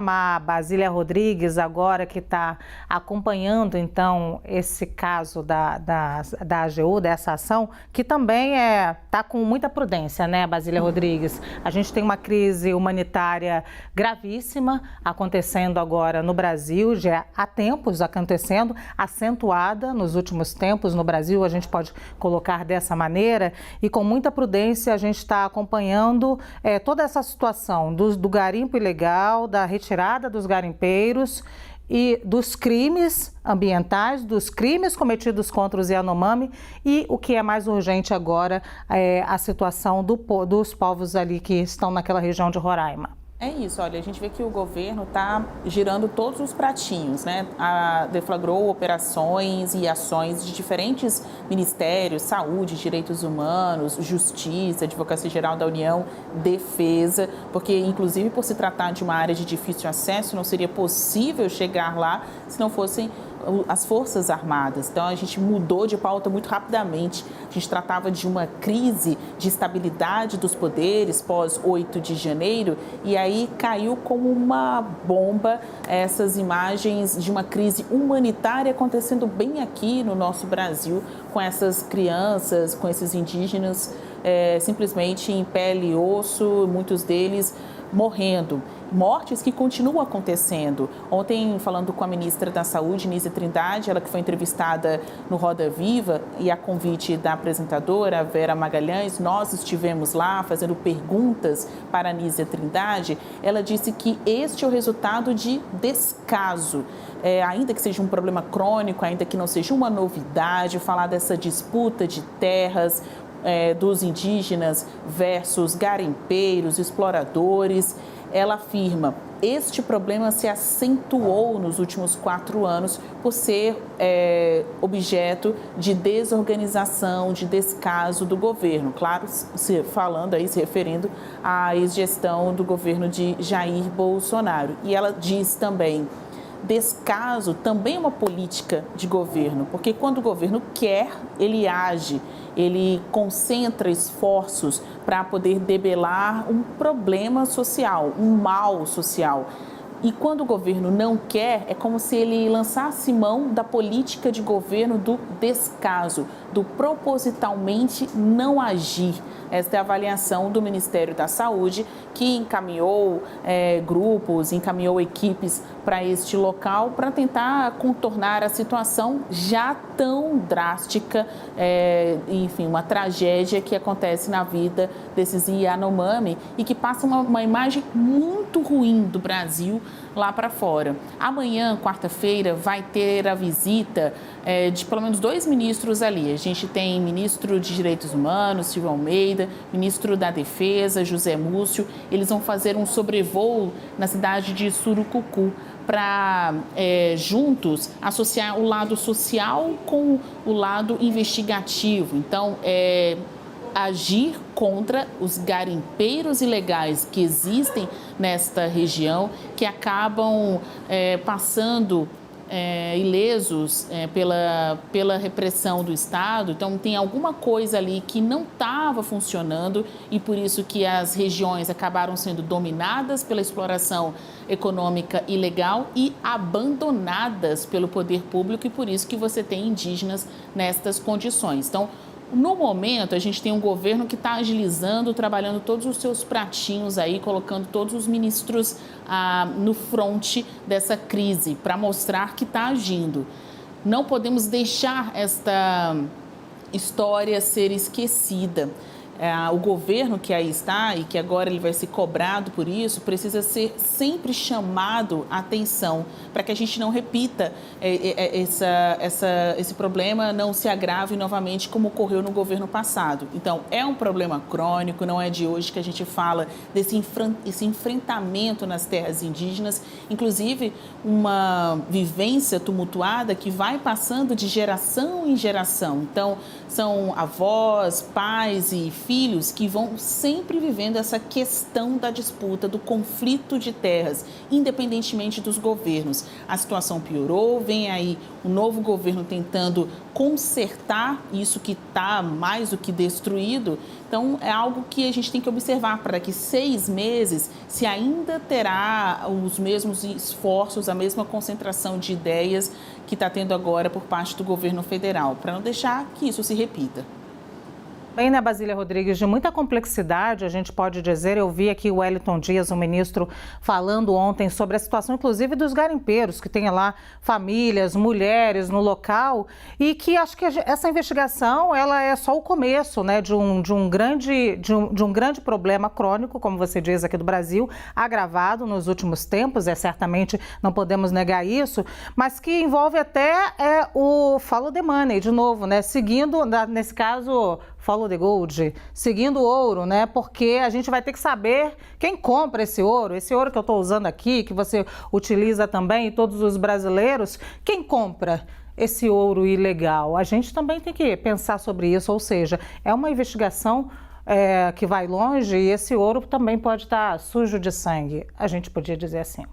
A Basília Rodrigues, agora que está acompanhando, então, esse caso da AGU, dessa ação, que também está com muita prudência, né, Basília Rodrigues? A gente tem uma crise humanitária gravíssima acontecendo agora no Brasil, já há tempos acontecendo, acentuada nos últimos tempos no Brasil, a gente pode colocar dessa maneira, e com muita prudência a gente está acompanhando toda essa situação do garimpo ilegal, da retirada dos garimpeiros e dos crimes ambientais, dos crimes cometidos contra os Yanomami e o que é mais urgente agora é a situação dos povos ali que estão naquela região de Roraima. É isso, olha, a gente vê que o governo está girando todos os pratinhos, né? Deflagrou operações e ações de diferentes ministérios, saúde, direitos humanos, justiça, advocacia geral da União, defesa, porque inclusive por se tratar de uma área de difícil acesso, não seria possível chegar lá se não fossem as Forças Armadas. Então, a gente mudou de pauta muito rapidamente. A gente tratava de uma crise de estabilidade dos poderes pós 8 de janeiro e aí caiu como uma bomba essas imagens de uma crise humanitária acontecendo bem aqui no nosso Brasil, com essas crianças, com esses indígenas simplesmente em pele e osso, muitos deles morrendo. Mortes que continuam acontecendo. Ontem, falando com a ministra da Saúde, Nízia Trindade, ela que foi entrevistada no Roda Viva e a convite da apresentadora Vera Magalhães, nós estivemos lá fazendo perguntas para a Nízia Trindade, ela disse que este é o resultado de descaso. Ainda que seja um problema crônico, ainda que não seja uma novidade, falar dessa disputa de terras, dos indígenas versus garimpeiros, exploradores. Ela afirma, este problema se acentuou nos últimos 4 anos por ser objeto de desorganização, de descaso do governo. Claro, se referindo à ex-gestão do governo de Jair Bolsonaro. E ela diz também, descaso também é uma política de governo, porque quando o governo quer, ele age, ele concentra esforços para poder debelar um problema social, um mal social. E quando o governo não quer, é como se ele lançasse mão da política de governo do descaso, do propositalmente não agir. Esta é a avaliação do Ministério da Saúde, que encaminhou grupos, encaminhou equipes para este local para tentar contornar a situação já tão drástica, enfim, uma tragédia que acontece na vida desses Yanomami e que passa uma imagem muito ruim do Brasil lá para fora. Amanhã, quarta-feira, vai ter a visita de pelo menos 2 ministros ali. A gente tem ministro de Direitos Humanos, Silvio Almeida, ministro da Defesa, José Múcio. Eles vão fazer um sobrevoo na cidade de Surucucu para, juntos, associar o lado social com o lado investigativo. Então, agir contra os garimpeiros ilegais que existem nesta região, que acabam passando ilesos pela repressão do Estado. Então, tem alguma coisa ali que não estava funcionando e por isso que as regiões acabaram sendo dominadas pela exploração econômica ilegal e abandonadas pelo poder público e por isso que você tem indígenas nestas condições. Então, no momento, a gente tem um governo que está agilizando, trabalhando todos os seus pratinhos aí, colocando todos os ministros no fronte dessa crise, para mostrar que está agindo. Não podemos deixar esta história ser esquecida. O governo que aí está e que agora ele vai ser cobrado por isso, precisa ser sempre chamado a atenção para que a gente não repita esse problema, não se agrave novamente como ocorreu no governo passado. Então, é um problema crônico, não é de hoje que a gente fala desse enfrentamento nas terras indígenas, inclusive uma vivência tumultuada que vai passando de geração em geração. Então, são avós, pais e filhos filhos que vão sempre vivendo essa questão da disputa, do conflito de terras, independentemente dos governos. A situação piorou, vem aí um novo governo tentando consertar isso que está mais do que destruído. Então, é algo que a gente tem que observar para daqui 6 meses, se ainda terá os mesmos esforços, a mesma concentração de ideias que está tendo agora por parte do governo federal, para não deixar que isso se repita. Bem, né, Basília Rodrigues, de muita complexidade, a gente pode dizer. Eu vi aqui o Wellington Dias, o ministro, falando ontem sobre a situação, inclusive, dos garimpeiros, que tem lá famílias, mulheres no local, e que acho que essa investigação, ela é só o começo, né, de um grande problema crônico, como você diz, aqui do Brasil, agravado nos últimos tempos, certamente não podemos negar isso, mas que envolve até o follow the money, de novo, né, seguindo, nesse caso, follow the gold, seguindo o ouro, né? Porque a gente vai ter que saber quem compra esse ouro que eu estou usando aqui, que você utiliza também, e todos os brasileiros, quem compra esse ouro ilegal? A gente também tem que pensar sobre isso, ou seja, é uma investigação que vai longe e esse ouro também pode estar sujo de sangue, a gente podia dizer assim.